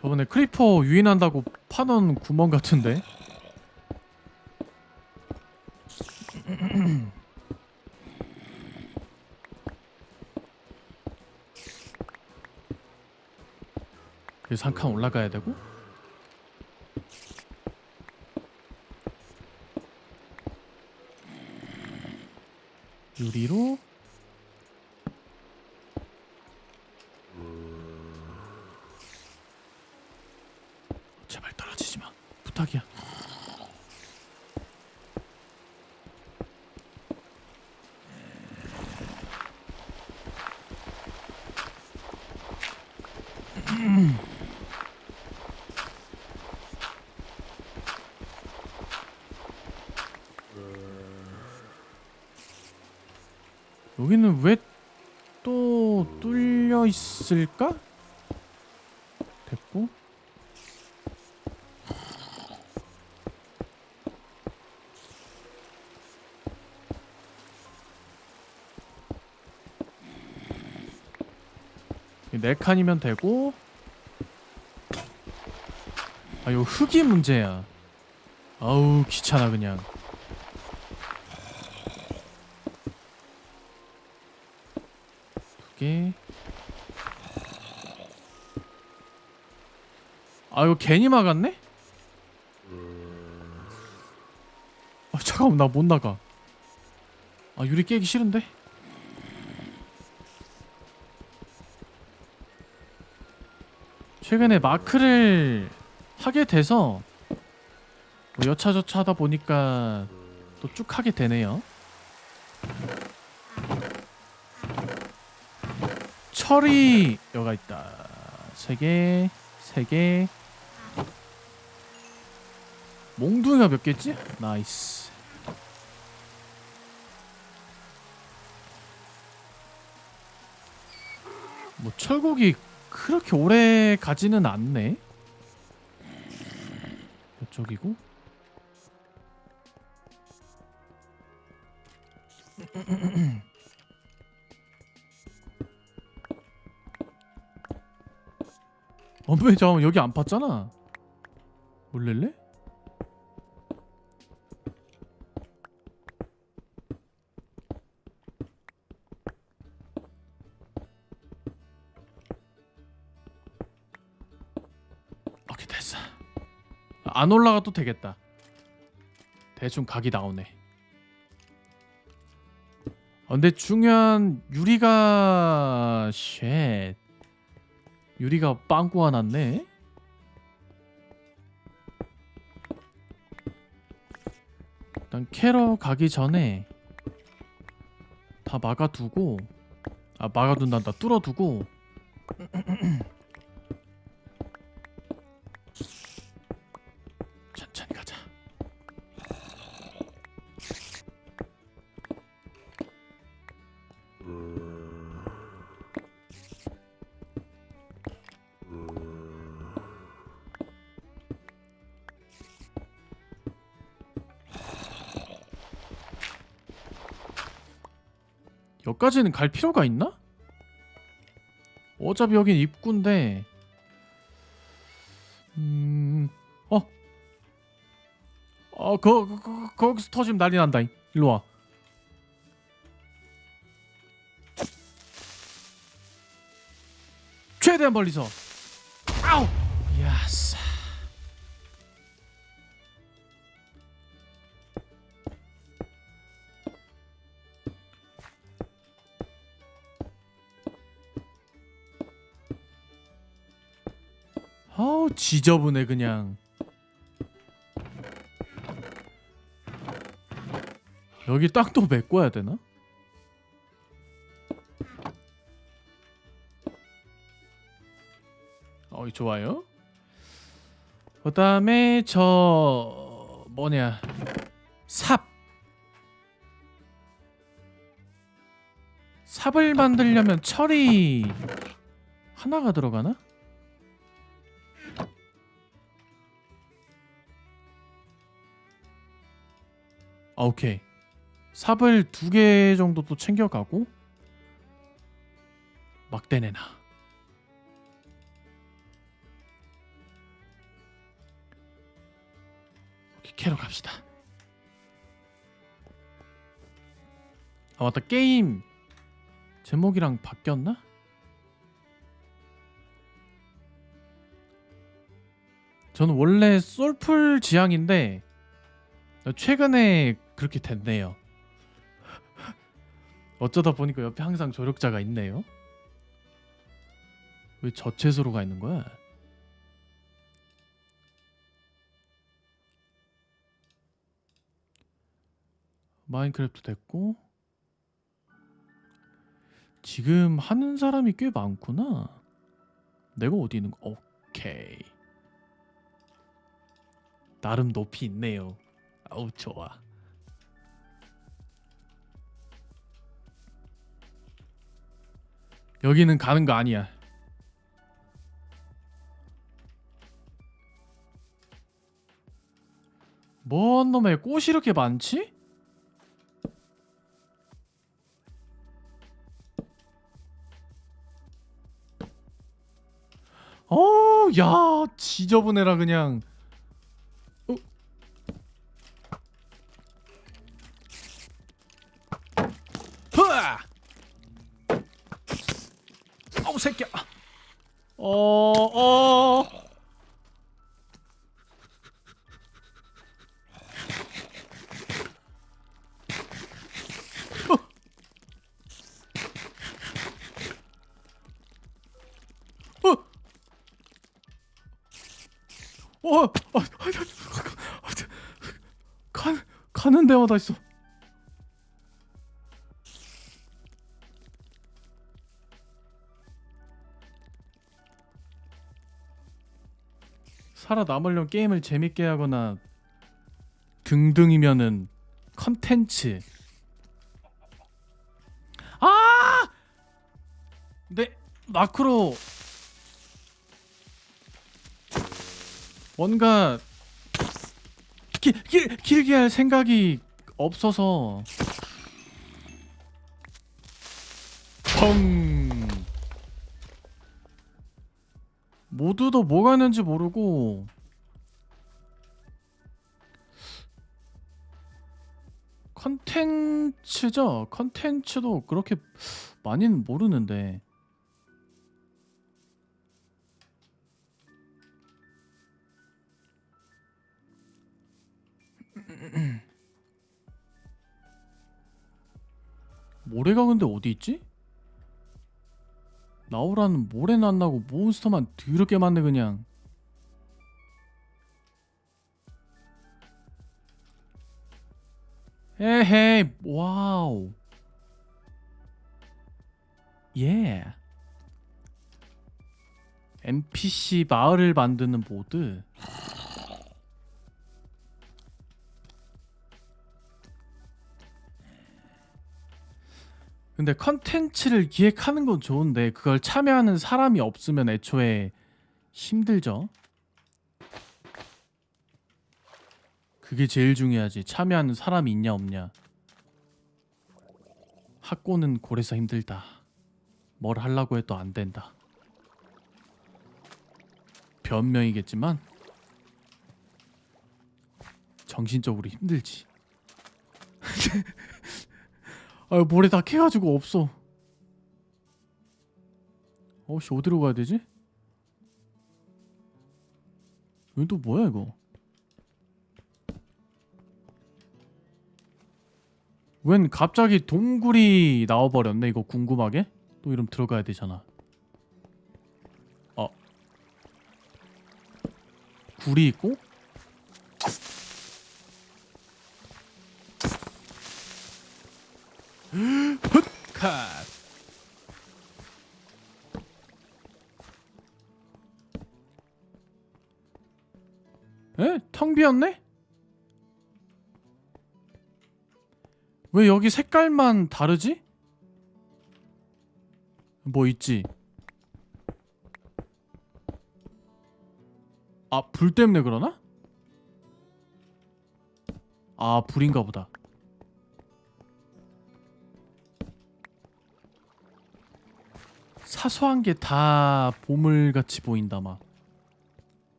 저번에 크리퍼 유인한다고 파놓은 구멍 같은데? 그래서 한 칸 올라가야 되고? 유리로 제발 떨어지지 마. 부탁이야. 여기는 왜 또 뚫려 있을까? 됐고. 네 칸이면 되고. 아, 요 흙이 문제야. 아우 귀찮아 그냥. 두 개. 아 이거 괜히 막았네? 아 잠깐만 나 못 나가. 아 유리 깨기 싫은데? 최근에 마크를 하게 돼서 뭐 여차저차 하다 보니까 또 쭉 하게 되네요. 철이 여가 있다. 3개, 3개. 몽둥이가 몇 개지? 나이스. 뭐 철곡이 그렇게 오래 가지는 않네. 이쪽이고. 왜 잠깐만 여기 안 팠잖아. 올릴래? 오케이 됐어. 안 올라가도 되겠다. 대충 각이 나오네. 근데 중요한 유리가 쉣. 유리가 빵꾸 화났네. 일단 캐러 가기 전에 다 막아두고, 아 막아둔단다. 뚫어두고. 천천히 가자. 여기까지는 갈 필요가 있나? 어차피 여긴 입구인데. 어? 거기서 터지면 난리 난다. 일로 와. 최대한 멀리서. 아우! 야스. 아우 지저분해 그냥. 여기 땅도 메꿔야 되나? 좋아요. 그 다음에 저 뭐냐 삽을 만들려면 철이 하나가 들어가나? 오케이. 삽을 2개 정도 또 챙겨가고. 막대 내놔. 캐러 갑시다. 아 맞다, 게임 제목이랑 바뀌었나? 저는 원래 솔풀 지향인데 최근에 그렇게 됐네요. 어쩌다 보니까 옆에 항상 조력자가 있네요. 왜 저체수로 가 있는 거야? 마인크래프트 됐고, 지금 하는 사람이 꽤 많구나. 내가 어디 있는 거? 오케이. 나름 높이 있네요. 아우 좋아. 여기는 가는 거 아니야. 뭔 놈의 꽃이 이렇게 많지? 야, 지저분해라 그냥. 어? 흐아! 아우 새끼야. 어. 가는 데마다 있어. 살아남으려면 게임을 재밌게 하거나 등등이면은 컨텐츠. 아! 네, 마크로 뭔가 길게 할 생각이 없어서 펑. 모두도 뭐가 있는지 모르고 컨텐츠죠. 컨텐츠도 그렇게 많이는 모르는데 모래가 근데 어디 있지? 나오라는 모래는 안 나고 몬스터만 더럽게 많네 그냥. 에헤이 와우. 예. NPC 마을을 만드는 모드. 근데 컨텐츠를 기획하는 건 좋은데 그걸 참여하는 사람이 없으면 애초에 힘들죠. 그게 제일 중요하지. 참여하는 사람이 있냐 없냐. 학고는 고래서 힘들다. 뭘 하려고 해도 안 된다. 변명이겠지만 정신적으로 힘들지. 아 모래 다 캐가지고 없어. 어씨 어디로 가야 되지? 여기 또 뭐야 이거? 웬 갑자기 동굴이 나와버렸네. 이거 궁금하게? 또 이름 들어가야 되잖아. 굴이 있고? 컷! 에? 텅 비었네? 왜 여기 색깔만 다르지? 뭐 있지? 아, 불 때문에 그러나? 아, 불인가 보다. 사소한 게 다 보물같이 보인다 막.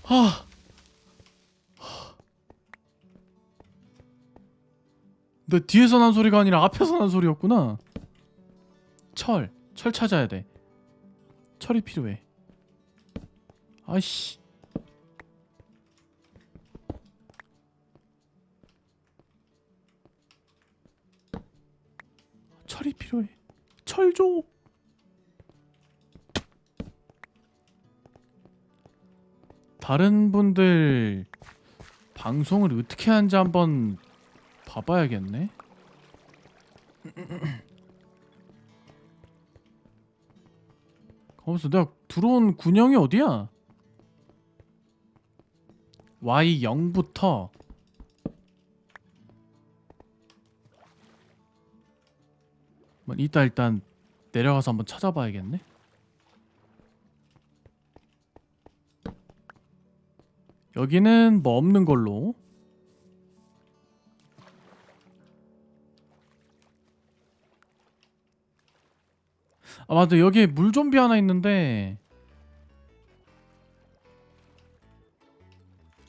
아, 내 뒤에서 난 소리가 아니라 앞에서 난 소리였구나. 철 찾아야 돼. 철이 필요해. 아이씨. 철이 필요해. 철 줘. 다른 분들 방송을 어떻게 하는지 한번 봐봐야겠네. 거기서 내가 들어온 군형이 어디야? Y0부터 이따 일단 내려가서 한번 찾아봐야겠네. 여기는 뭐 없는 걸로. 아 맞다, 여기에 물좀비 하나 있는데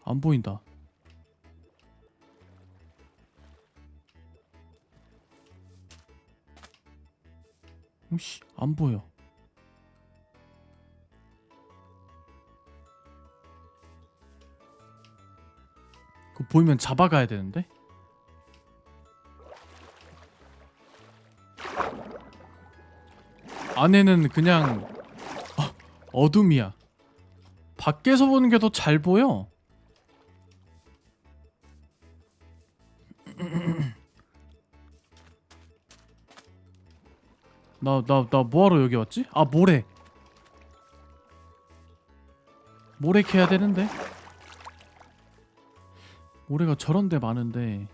안 보인다. 오씨, 안 보여. 그거 보이면 잡아가야 되는데. 안에는 그냥 어둠이야. 밖에서 보는 게 더 잘 보여. 나 뭐하러 여기 왔지? 아, 모래 캐야 되는데. 모래가 저런 데 많은데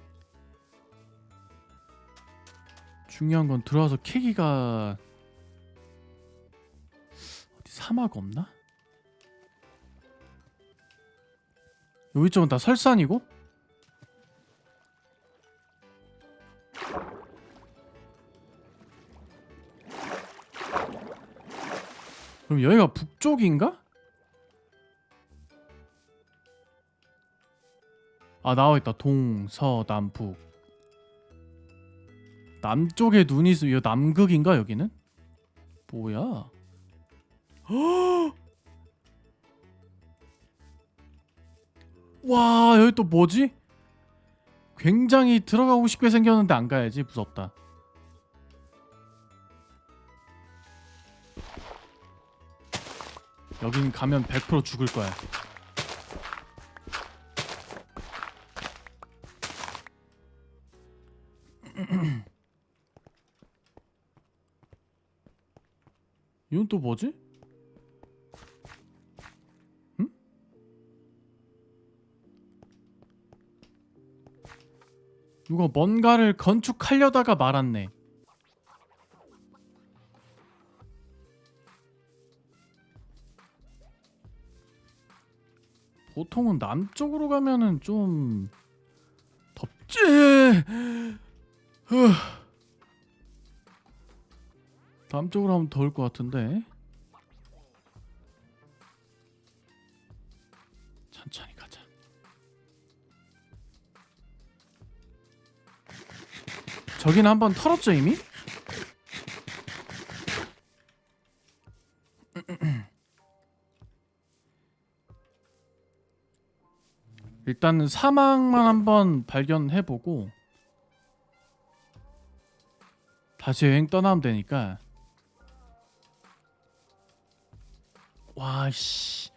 중요한 건 들어와서 캐기가. 어디 사막 없나? 여기 쪽은 다 설산이고? 그럼 여기가 북쪽인가? 아, 나와있다. 동, 서, 남, 북. 남쪽에 눈이 있으면 이거 남극인가 여기는? 뭐야? 와, 여기 또 뭐지? 굉장히 들어가고 싶게 생겼는데 안 가야지. 무섭다. 여긴 가면 100% 죽을 거야. 이건 또 뭐지? 응? 누가 뭔가를 건축하려다가 말았네. 보통은 남쪽으로 가면은 좀 덥지. 남쪽으로 하면 더울 것 같은데. 천천히 가자. 저기는 한번 털었죠 이미? 일단은 사막만 한번 발견해보고 다시 여행 떠나면 되니까. 와씨,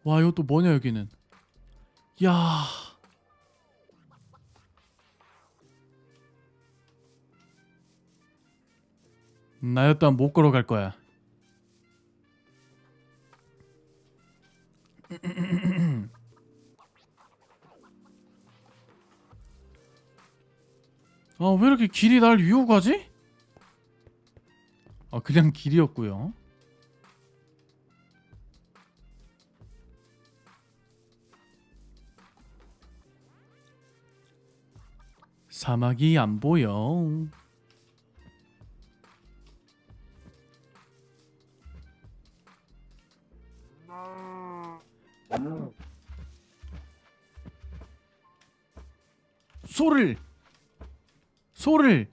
와 이것도 뭐냐 여기는. 야, 나였다면 못 걸어갈 거야. 아, 왜 이렇게 길이 날 유혹하지? 아, 그냥 길이었고요. 사막이 안 보여. 소를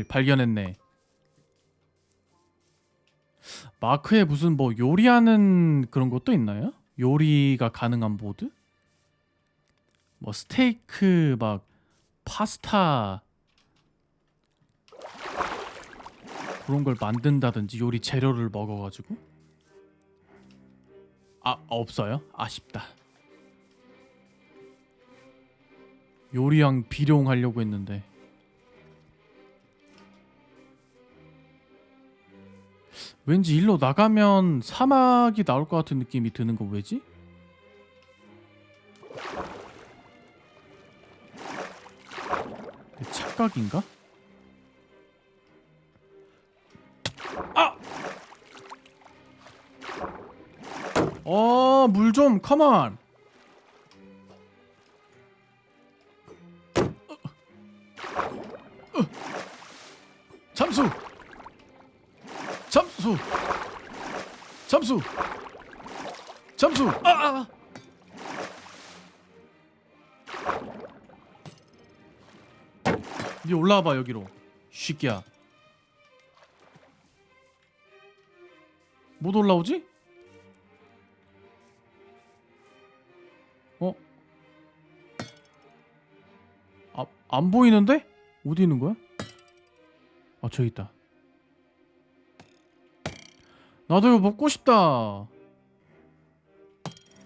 발견했네. 마크에 무슨 뭐 요리하는 그런 것도 있나요? 요리가 가능한 보드? 뭐 스테이크 막 파스타 그런 걸 만든다든지 요리 재료를 먹어가지고. 아, 없어요? 아쉽다. 요리왕 비룡하려고 했는데. 왠지 일로 나가면 사막이 나올 것 같은 느낌이 드는 거 왜지? 내 착각인가? 아! 물 좀, 컴온! 잠수! 잠수! 잠수! 잠수! 아! 니 올라와봐 여기로. 쉬끼야. 못 올라오지? 어? 안 보이는데? 어디 있는 거야? 아, 저기 있다. 나도 이거 먹고 싶다. 나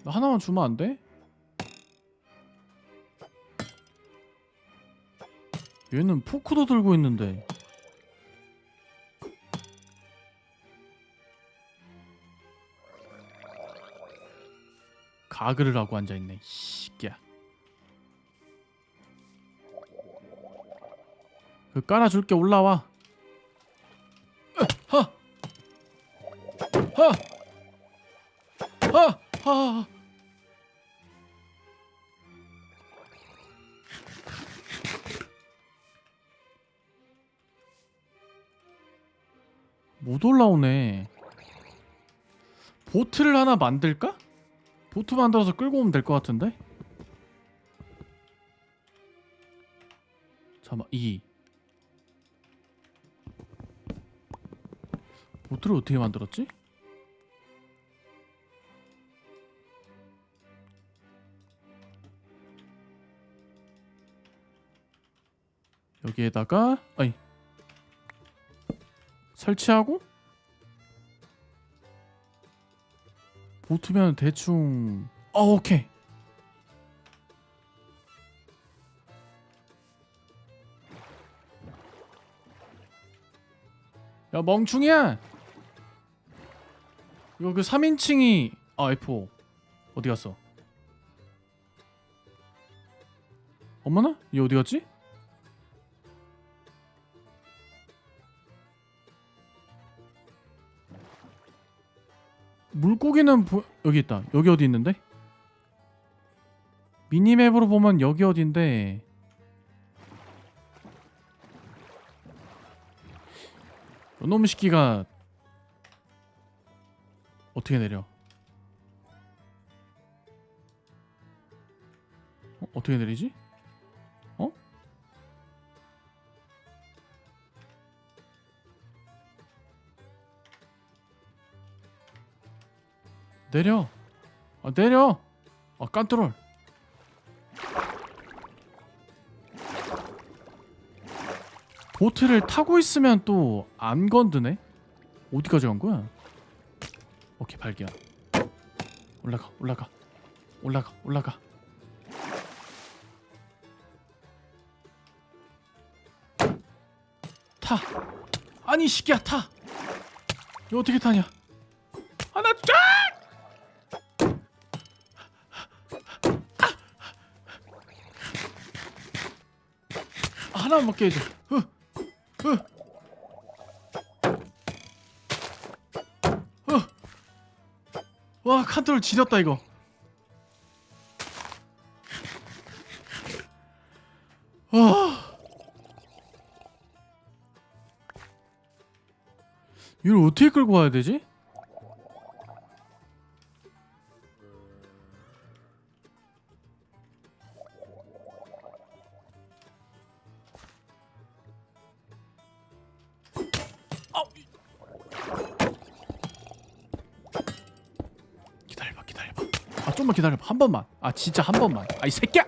하나만 주면 안 돼? 얘는 포크도 들고 있는데. 가글을 하고 앉아있네. 씨끼야. 그 깔아줄게. 올라와. 하! 하! 하! 하! 못 올라오네. 보트를 하나 만들까? 보트 만들어서 끌고 오면 될 것 같은데? 잠깐만. 2 보트를 어떻게 만들었지? 여기에다가 아니 설치하고 보트면 대충 오케이. 야 멍충이야, 이거 그 3인칭이 F5 어디 갔어? 어머나? 얘 어디 갔지? 물고기는 여기 있다. 여기 어디 있는데? 미니맵으로 보면 여기 어딘데. 이놈의 새끼가 어떻게 내려? 어떻게 내리지? 어? 내려. 내려. 깐트롤. 보트를 타고 있으면 또 안 건드네? 어디까지 간 거야? 오케이, 발견. 올라가, 올라가, 올라가, 올라가. 타. 아니 시끼야, 타. 이거 어떻게 타냐? 하나 쫙. 하나만 먹게 해줘. 와, 컨트롤 지렸다 이거. 이걸 어떻게 끌고 가야 되지? 좀만 기다려봐. 한 번만. 아 진짜 한 번만. 아 이 새끼야.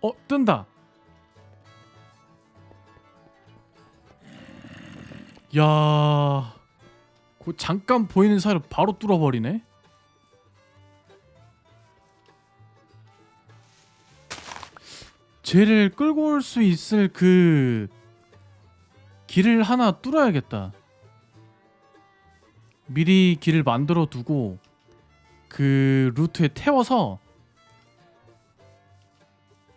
오! 뜬다. 야, 그 잠깐 보이는 사이로 바로 뚫어버리네. 쟤를 끌고 올 수 있을 그 길을 하나 뚫어야겠다. 미리 길을 만들어 두고 그 루트에 태워서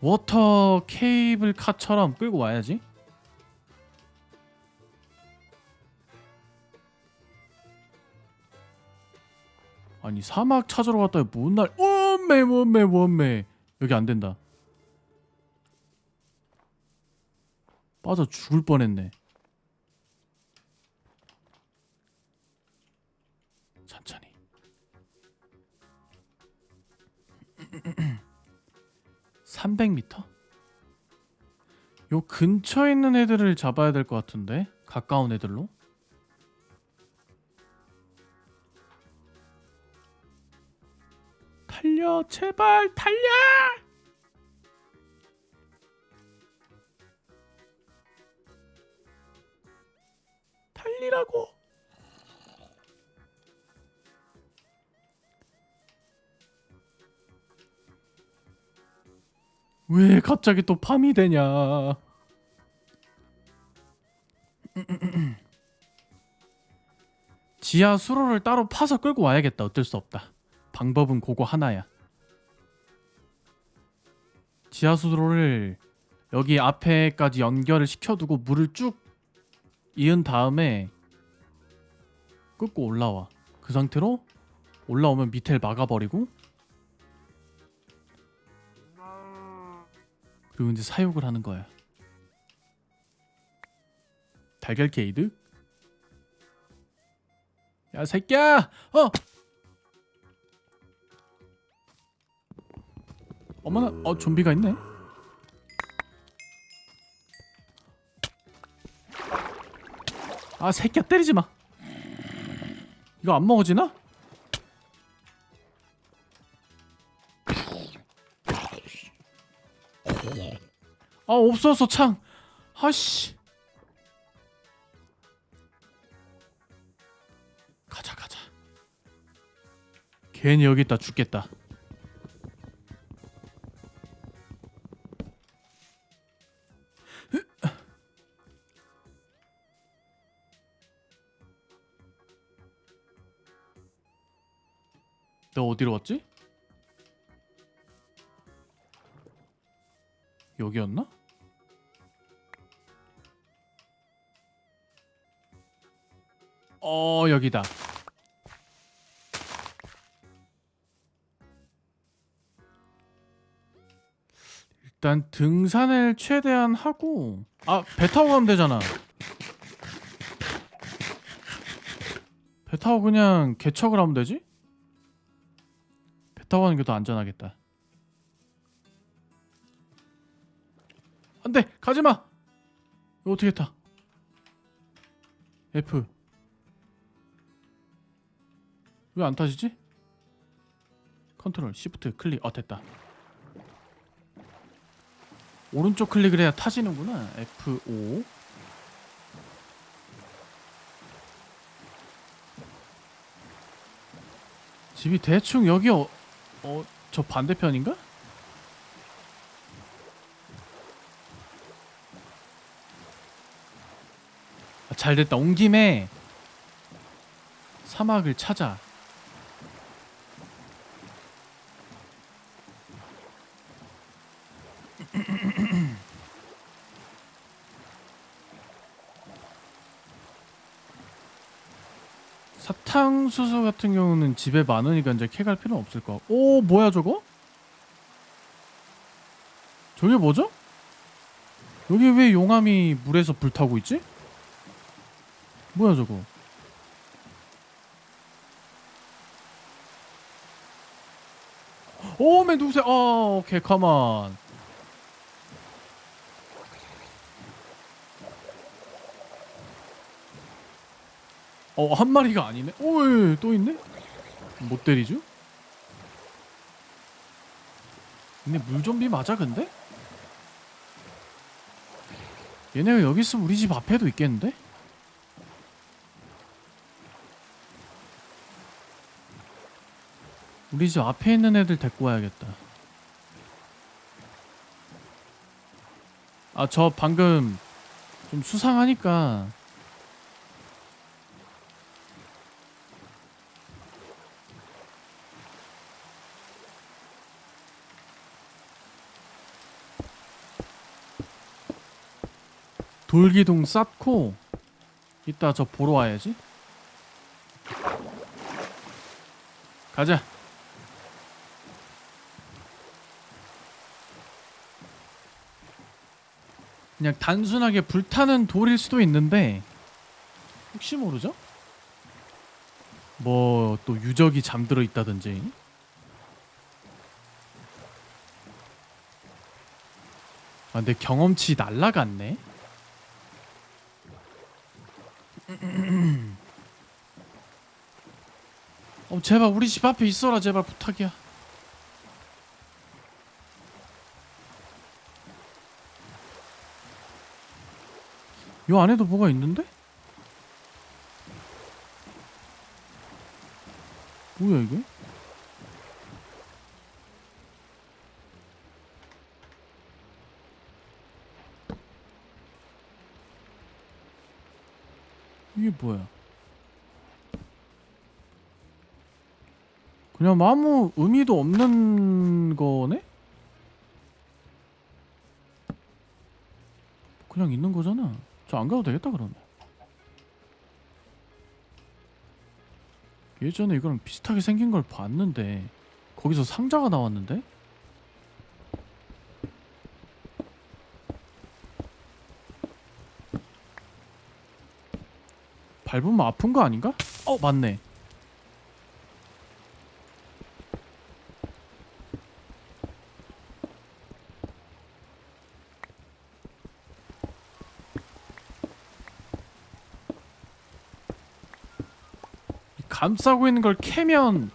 워터 케이블 카처럼 끌고 와야지. 아니 사막 찾으러 갔다 뭔날 원매 여기 안 된다. 빠져 죽을 뻔했네. 천천히. 300m? 요 근처에 있는 애들을 잡아야 될 것 같은데? 가까운 애들로? 달려 제발 달려! 달리라고. 왜 갑자기 또 밤이 되냐. 지하 수로를 따로 파서 끌고 와야겠다. 어쩔 수 없다. 방법은 그거 하나야. 지하 수로를 여기 앞에까지 연결을 시켜두고 물을 쭉 이은 다음에 끌고 올라와. 그 상태로 올라오면 밑을 막아버리고 그리고 이제 사육을 하는 거야. 달걀 게이드? 야 새끼야! 어머나, 좀비가 있네. 아 새끼야 때리지 마. 이거 안 먹어지나? 아 없어졌어 창. 아씨. 가자. 괜히 여기 있다 죽겠다. 너 어디로 왔지? 여기였나? 여기다. 일단 등산을 최대한 하고 배 타고 가면 되잖아. 배 타고 그냥 개척을 하면 되지? 배 타고 가는 게 더 안전하겠다. 안돼 가지마. 이거 어떻게 타? F. 왜 안 타지지? 컨트롤 시프트 클릭. 됐다. 오른쪽 클릭을 해야 타지는구나. F5. 집이 대충 여기 저 반대편인가? 잘됐다. 온 김에 사막을 찾아. 사탕수수 같은 경우는 집에 많으니까 이제 캐갈 필요는 없을 거. 오 뭐야 저거? 저게 뭐죠? 여기 왜 용암이 물에서 불타고 있지? 뭐야 저거? 오메 누구세요? 오케이 컴온. 한 마리가 아니네? 오이 또 있네? 못 때리죠? 근데 물좀비 맞아 근데? 얘네가 여기 있으면 우리 집 앞에도 있겠는데? 우리 집 앞에 있는 애들 데리고 와야겠다. 아, 저 방금 좀 수상하니까 돌기둥 쌓고 이따 저 보러 와야지. 가자. 그냥 단순하게 불타는 돌일 수도 있는데 혹시 모르죠? 뭐 또 유적이 잠들어 있다든지. 아, 내 경험치 날라갔네. 제발 우리 집 앞에 있어라 제발 부탁이야. 요 안에도 뭐가 있는데? 뭐야 이게? 이게 뭐야? 그냥 아무 의미도 없는 거네? 그냥 있는 거잖아. 저 안 가도 되겠다 그러면. 예전에 이거랑 비슷하게 생긴 걸 봤는데 거기서 상자가 나왔는데? 밟으면 아픈 거 아닌가? 맞네. 감싸고 있는 걸 캐면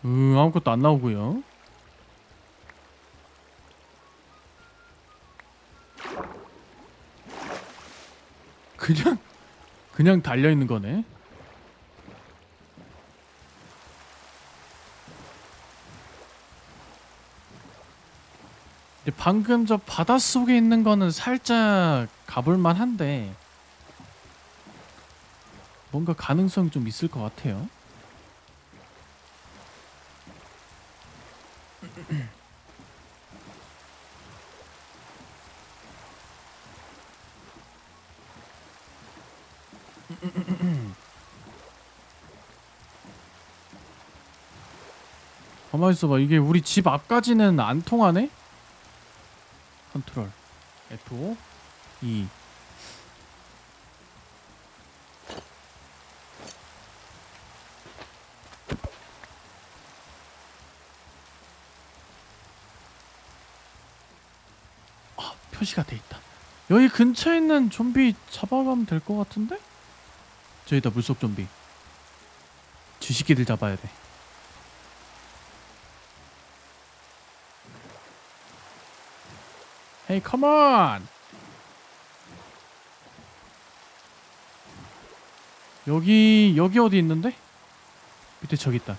아무것도 안 나오고요. 그냥 달려 있는 거네. 근데 방금 저 바닷속에 있는 거는 살짝 가볼 만한데 뭔가 가능성이 좀 있을 것 같아요. 가만히 있어봐. 이게 우리 집 앞까지는 안 통하네? 컨트롤 F5 E. 표시가 돼 있다. 여기 근처에 있는 좀비 잡아가면 될 것 같은데? 저기다 물속 좀비. 쥐새끼들 잡아야 돼. 헤이 컴온. 여기 어디 있는데? 밑에 저기 있다.